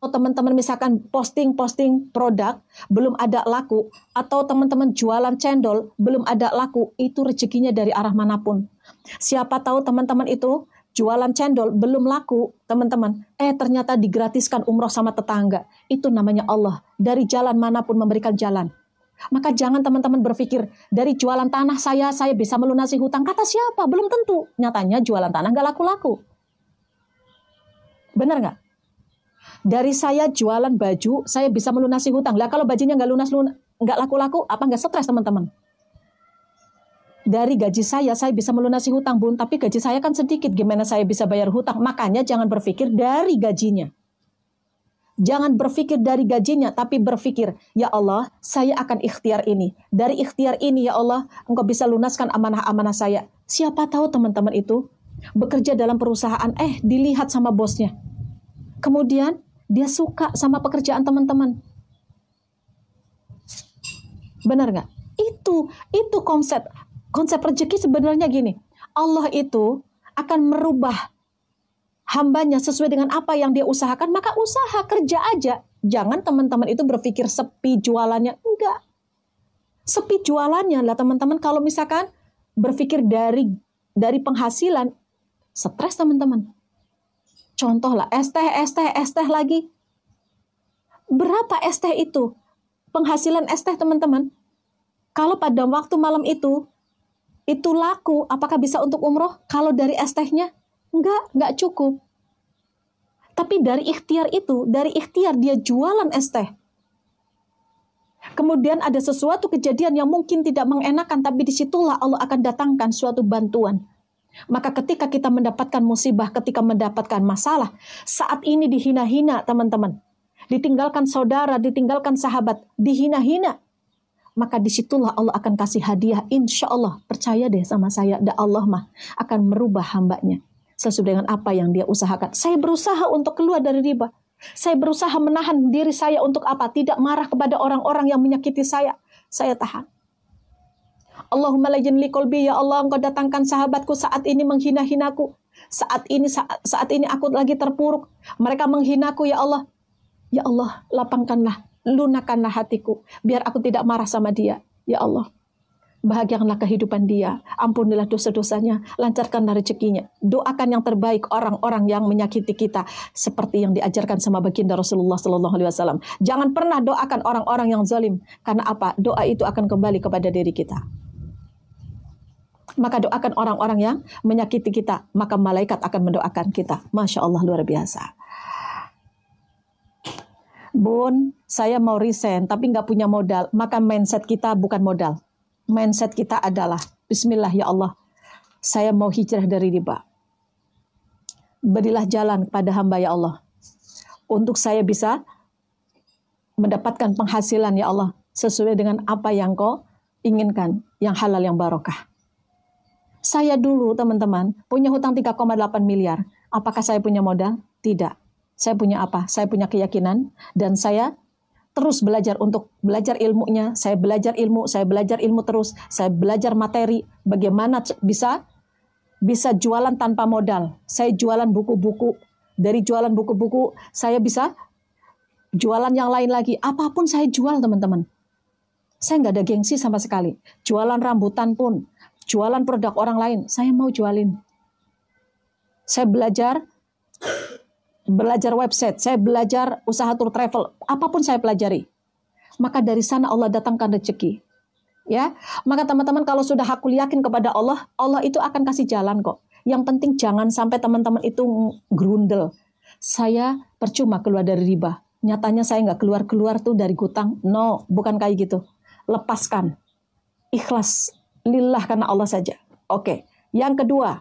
teman-teman misalkan posting produk, belum ada laku, atau teman-teman jualan cendol, belum ada laku, itu rezekinya dari arah manapun. Siapa tahu teman-teman itu jualan cendol, belum laku, teman-teman, ternyata digratiskan umroh sama tetangga. Itu namanya Allah, dari jalan manapun memberikan jalan. Maka jangan teman-teman berpikir, dari jualan tanah saya bisa melunasi hutang. Kata siapa? Belum tentu. Nyatanya jualan tanah nggak laku-laku. Benar nggak? Dari saya jualan baju, saya bisa melunasi hutang. Lah kalau bajunya nggak laku-laku, apa nggak stres teman-teman? Dari gaji saya bisa melunasi hutang bun, tapi gaji saya kan sedikit. Gimana saya bisa bayar hutang? Makanya jangan berpikir dari gajinya. Jangan berpikir dari gajinya, tapi berpikir, ya Allah, saya akan ikhtiar ini. Dari ikhtiar ini, ya Allah, engkau bisa lunaskan amanah-amanah saya. Siapa tahu teman-teman itu bekerja dalam perusahaan, dilihat sama bosnya. Kemudian, dia suka sama pekerjaan teman-teman. Benar nggak? Itu konsep rezeki sebenarnya gini. Allah itu akan merubah hambanya sesuai dengan apa yang dia usahakan, maka usaha kerja aja. Jangan teman-teman itu berpikir sepi jualannya. Enggak. Sepi jualannya lah teman-teman. Kalau misalkan berpikir dari penghasilan, stres teman-teman. Contoh lah, es teh lagi. Berapa es teh itu? Penghasilan es teh teman-teman. Kalau pada waktu malam itu laku, apakah bisa untuk umroh? Kalau dari es tehnya, nggak cukup. Tapi dari ikhtiar dia jualan es teh. Kemudian ada sesuatu kejadian yang mungkin tidak mengenakan, tapi disitulah Allah akan datangkan suatu bantuan. Maka ketika kita mendapatkan musibah, ketika mendapatkan masalah, saat ini dihina-hina teman-teman. Ditinggalkan saudara, ditinggalkan sahabat, dihina-hina. Maka disitulah Allah akan kasih hadiah. Insya Allah, percaya deh sama saya, Allah mah akan merubah hambanya sesuai dengan apa yang dia usahakan. Saya berusaha untuk keluar dari riba. Saya berusaha menahan diri saya untuk apa? Tidak marah kepada orang-orang yang menyakiti saya. Saya tahan. Allahumma layyin li qalbi, ya Allah, engkau datangkan sahabatku saat ini menghina-hinaku. Saat ini aku lagi terpuruk. Mereka menghinaku, ya Allah. Ya Allah, lapangkanlah, lunakanlah hatiku, biar aku tidak marah sama dia. Ya Allah, bahagiakanlah kehidupan dia, ampunilah dosa-dosanya, lancarkanlah rezekinya. Doakan yang terbaik orang-orang yang menyakiti kita, seperti yang diajarkan sama baginda Rasulullah SAW. Jangan pernah doakan orang-orang yang zalim, karena apa? Doa itu akan kembali kepada diri kita. Maka doakan orang-orang yang menyakiti kita, maka malaikat akan mendoakan kita. Masya Allah, luar biasa. Bun, saya mau resign tapi nggak punya modal. Maka mindset kita bukan modal. Mindset kita adalah, bismillah ya Allah, saya mau hijrah dari riba. Berilah jalan kepada hamba ya Allah, untuk saya bisa mendapatkan penghasilan ya Allah sesuai dengan apa yang Kau inginkan, yang halal, yang barokah. Saya dulu teman-teman punya hutang 3,8 miliar. Apakah saya punya modal? Tidak. Saya punya apa? Saya punya keyakinan dan saya terus belajar untuk belajar ilmunya. Saya belajar ilmu terus. Saya belajar materi bagaimana bisa jualan tanpa modal. Saya jualan buku-buku. Dari jualan buku-buku saya bisa jualan yang lain lagi. Apapun saya jual teman-teman. Saya nggak ada gengsi sama sekali. Jualan rambutan pun, jualan produk orang lain, saya mau jualin. Saya belajar website, saya belajar usaha tour travel, apapun saya pelajari. Maka dari sana Allah datangkan rezeki. Ya, maka teman-teman kalau sudah aku yakin kepada Allah, Allah itu akan kasih jalan kok. Yang penting jangan sampai teman-teman itu grundel. Saya percuma keluar dari riba. Nyatanya saya nggak keluar-keluar tuh dari hutang. No, bukan kayak gitu. Lepaskan. Ikhlas. Lillah karena Allah saja. Oke. Yang kedua.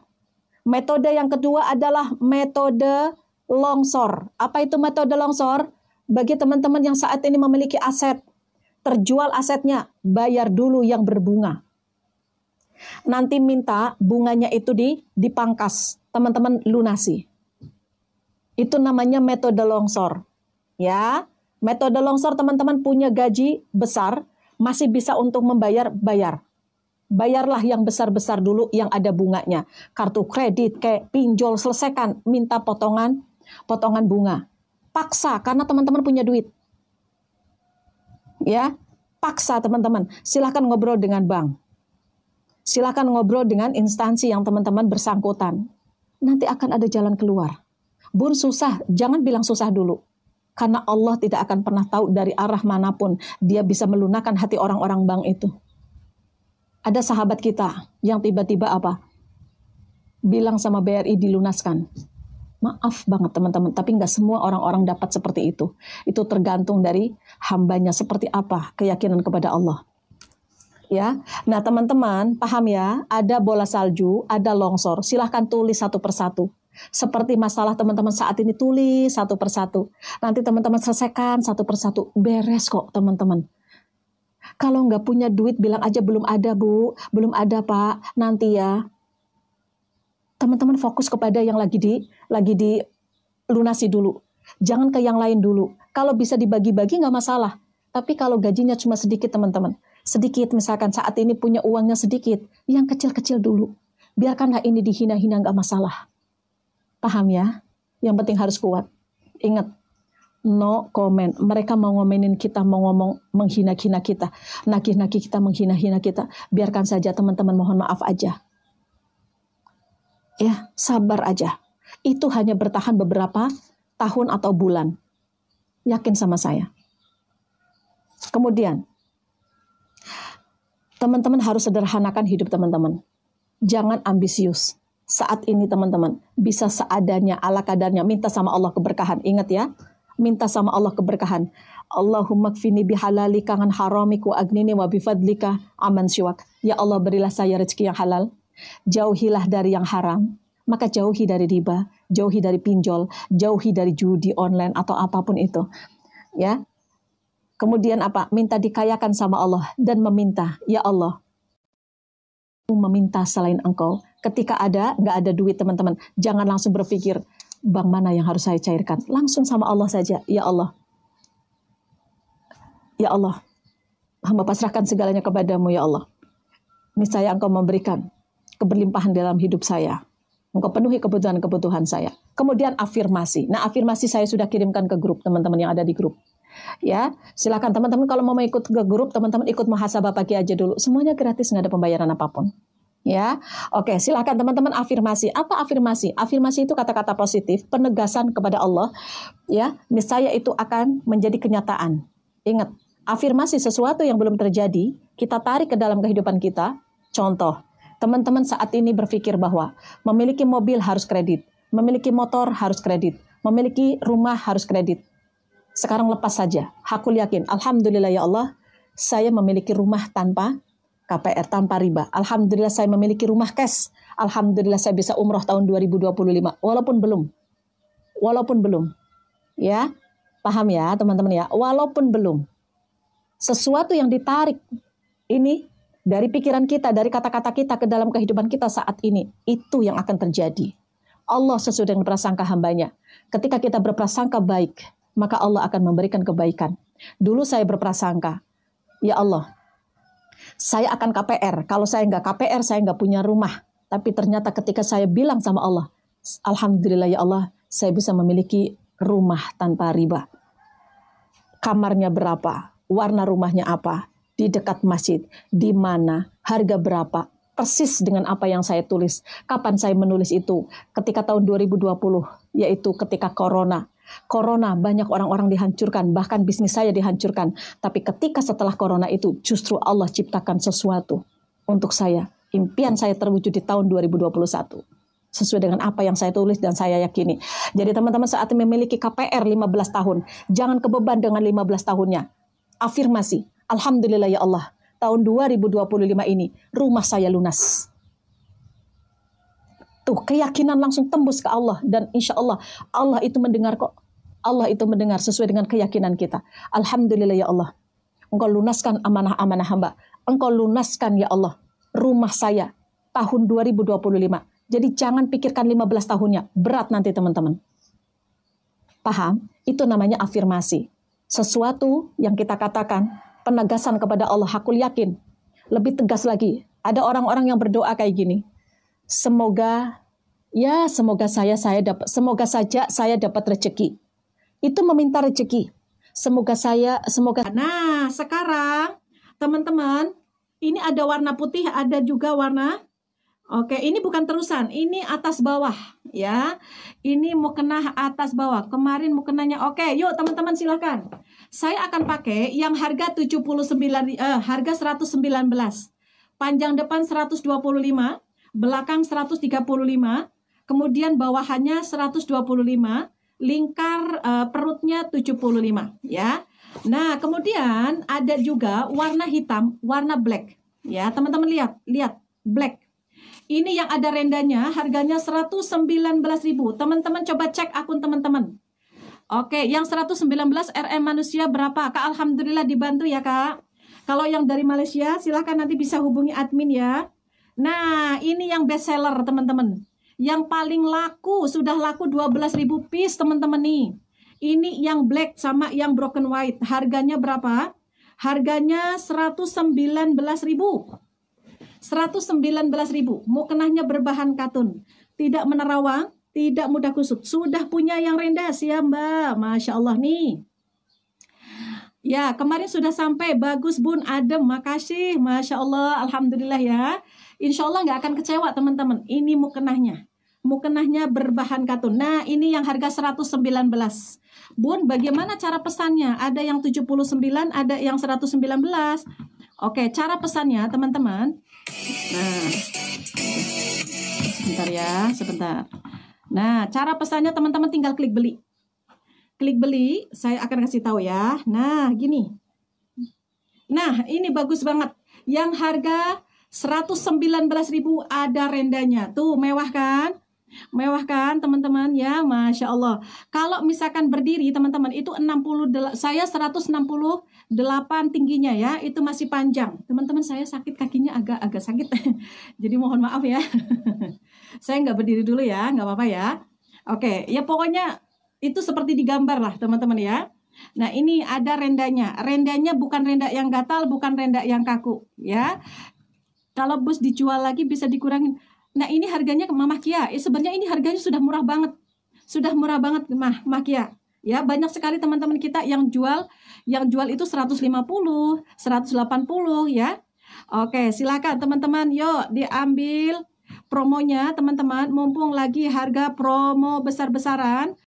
Metode yang kedua adalah metode longsor. Apa itu metode longsor? Bagi teman-teman yang saat ini memiliki aset. Terjual asetnya. Bayar dulu yang berbunga. Nanti minta bunganya itu dipangkas. Teman-teman lunasi. Itu namanya metode longsor. Ya, metode longsor teman-teman punya gaji besar. Masih bisa untuk bayar. Bayarlah yang besar-besar dulu yang ada bunganya. Kartu kredit, kayak pinjol, selesaikan. Minta potongan bunga. Paksa, karena teman-teman punya duit. Ya, paksa teman-teman. Silakan ngobrol dengan bank. Silakan ngobrol dengan instansi yang teman-teman bersangkutan. Nanti akan ada jalan keluar. Bun susah, jangan bilang susah dulu. Karena Allah tidak akan pernah tahu dari arah manapun dia bisa melunakkan hati orang-orang bank itu. Ada sahabat kita yang tiba-tiba apa? Bilang sama BRI dilunaskan. Maaf banget teman-teman, tapi nggak semua orang-orang dapat seperti itu. Itu tergantung dari hambanya seperti apa keyakinan kepada Allah. Ya, nah teman-teman paham ya? Ada bola salju, ada longsor. Silahkan tulis satu persatu. Seperti masalah teman-teman saat ini tulis satu persatu. Nanti teman-teman selesaikan satu persatu. Beres kok teman-teman. Kalau nggak punya duit bilang aja belum ada Bu, belum ada Pak, nanti ya. Teman-teman fokus kepada yang lagi di lunasi dulu. Jangan ke yang lain dulu. Kalau bisa dibagi-bagi nggak masalah. Tapi kalau gajinya cuma sedikit teman-teman. Sedikit misalkan saat ini punya uangnya sedikit. Yang kecil-kecil dulu. Biarkanlah ini dihina-hina nggak masalah. Paham ya? Yang penting harus kuat. Ingat, no comment. Mereka mau ngomenin kita, mau ngomong menghina-hina kita, nagih-nagih kita, menghina-hina kita. Biarkan saja teman-teman, mohon maaf aja. Ya, sabar aja. Itu hanya bertahan beberapa tahun atau bulan. Yakin sama saya. Kemudian, teman-teman harus sederhanakan hidup teman-teman. Jangan ambisius. Saat ini teman-teman, bisa seadanya, ala kadarnya, minta sama Allah keberkahan. Ingat ya, minta sama Allah keberkahan. Allahumma kfini bihalalika an haramik wa agnini wa bifadlika aman siwak. Ya Allah, berilah saya rezeki yang halal. Jauhilah dari yang haram. Maka jauhi dari riba, jauhi dari pinjol, jauhi dari judi online atau apapun itu. Ya. Kemudian apa? Minta dikayakan sama Allah dan meminta, ya Allah, meminta selain Engkau. Ketika nggak ada duit teman-teman, jangan langsung berpikir, bank mana yang harus saya cairkan. Langsung sama Allah saja, ya Allah. Ya Allah, hamba pasrahkan segalanya kepadamu, ya Allah. Niscaya Engkau memberikan keberlimpahan dalam hidup saya. Engkau penuhi kebutuhan-kebutuhan saya. Kemudian afirmasi. Nah, afirmasi saya sudah kirimkan ke grup teman-teman yang ada di grup. Ya, silakan teman-teman kalau mau ikut ke grup, teman-teman ikut muhasabah pagi aja dulu. Semuanya gratis, nggak ada pembayaran apapun. Ya, oke, silakan teman-teman afirmasi. Apa afirmasi? Afirmasi itu kata-kata positif, penegasan kepada Allah. Ya, niscaya itu akan menjadi kenyataan. Ingat, afirmasi sesuatu yang belum terjadi, kita tarik ke dalam kehidupan kita. Contoh, teman-teman saat ini berpikir bahwa memiliki mobil harus kredit, memiliki motor harus kredit, memiliki rumah harus kredit. Sekarang lepas saja. Aku yakin, alhamdulillah ya Allah, saya memiliki rumah tanpa KPR, tanpa riba. Alhamdulillah saya memiliki rumah cash. Alhamdulillah saya bisa umroh tahun 2025. Walaupun belum. Ya. Paham ya teman-teman ya? Walaupun belum. Sesuatu yang ditarik ini dari pikiran kita, dari kata-kata kita ke dalam kehidupan kita saat ini, itu yang akan terjadi. Allah sesuai dengan prasangka hambanya. Ketika kita berprasangka baik, maka Allah akan memberikan kebaikan. Dulu saya berprasangka, ya Allah, saya akan KPR. Kalau saya nggak KPR, saya nggak punya rumah. Tapi ternyata ketika saya bilang sama Allah, Alhamdulillah ya Allah, saya bisa memiliki rumah tanpa riba. Kamarnya berapa? Warna rumahnya apa? Di dekat masjid, di mana, harga berapa, persis dengan apa yang saya tulis. Kapan saya menulis itu? Ketika tahun 2020, yaitu ketika Corona. Corona banyak orang-orang dihancurkan, bahkan bisnis saya dihancurkan. Tapi ketika setelah Corona itu, justru Allah ciptakan sesuatu untuk saya. Impian saya terwujud di tahun 2021. Sesuai dengan apa yang saya tulis dan saya yakini. Jadi teman-teman saat memiliki KPR 15 tahun, jangan kebeban dengan 15 tahunnya. Afirmasi. Alhamdulillah ya Allah, tahun 2025 ini rumah saya lunas. Tuh, keyakinan langsung tembus ke Allah dan insya Allah, Allah itu mendengar kok. Allah itu mendengar sesuai dengan keyakinan kita. Alhamdulillah ya Allah, Engkau lunaskan amanah-amanah hamba. Engkau lunaskan ya Allah, rumah saya tahun 2025. Jadi jangan pikirkan 15 tahunnya, berat nanti teman-teman. Paham? Itu namanya afirmasi. Sesuatu yang kita katakan, penegasan kepada Allah, aku yakin. Lebih tegas lagi, ada orang-orang yang berdoa kayak gini. Semoga saja saya dapat rezeki. Itu meminta rezeki. Semoga. Nah, sekarang teman-teman, ini ada warna putih, ada juga warna. Oke, ini bukan terusan, ini atas bawah ya. Ini mau kena atas bawah. Kemarin mau kenanya. Oke, yuk teman-teman silakan. Saya akan pakai yang harga 119. Panjang depan 125, belakang 135, kemudian bawahannya 125, lingkar perutnya 75 ya. Nah, kemudian ada juga warna hitam, warna black. Ya, teman-teman lihat black. Ini yang ada rendanya, harganya 119.000. Teman-teman coba cek akun teman-teman. Oke, yang 119 RM manusia berapa? Kak, Alhamdulillah dibantu ya Kak. Kalau yang dari Malaysia, silahkan nanti bisa hubungi admin ya. Nah, ini yang best seller teman-teman. Yang paling laku, sudah laku 12.000 piece teman-teman nih. Ini yang black sama yang broken white. Harganya berapa? Harganya 119.000. 119.000. Mukenahnya berbahan katun. Tidak menerawang, tidak mudah kusut. Sudah punya yang rendas ya Mbak. Masya Allah nih. Ya, kemarin sudah sampai. Bagus Bun, adem. Makasih. Masya Allah. Alhamdulillah ya. Insya Allah nggak akan kecewa teman-teman. Ini mukenahnya. Mukenahnya berbahan katun. Nah, ini yang harga 119. Bun, bagaimana cara pesannya? Ada yang 79, ada yang 119. Oke, cara pesannya teman-teman. Nah, sebentar. Nah, cara pesannya teman-teman tinggal klik beli. Klik beli, saya akan kasih tahu ya. Nah, gini. Nah, ini bagus banget. Yang harga 119.000 ada rendanya. Tuh, mewah kan? Mewah kan teman-teman ya, Masya Allah. Kalau misalkan berdiri teman-teman itu 60, saya 168 tingginya ya, itu masih panjang. Teman-teman saya sakit kakinya agak sakit, jadi mohon maaf ya. Saya nggak berdiri dulu ya, nggak apa-apa ya. Oke, ya pokoknya itu seperti digambar lah teman-teman ya. Nah ini ada rendanya. Rendanya bukan renda yang gatal, bukan renda yang kaku ya. Kalau bus dijual lagi bisa dikurangin. Nah ini harganya Mama Kia. Sebenarnya ini harganya sudah murah banget. Sudah murah banget Mama Kia. Ya, banyak sekali teman-teman kita yang jual itu 150, 180 ya. Oke, silakan teman-teman, yuk diambil promonya teman-teman, mumpung lagi harga promo besar-besaran.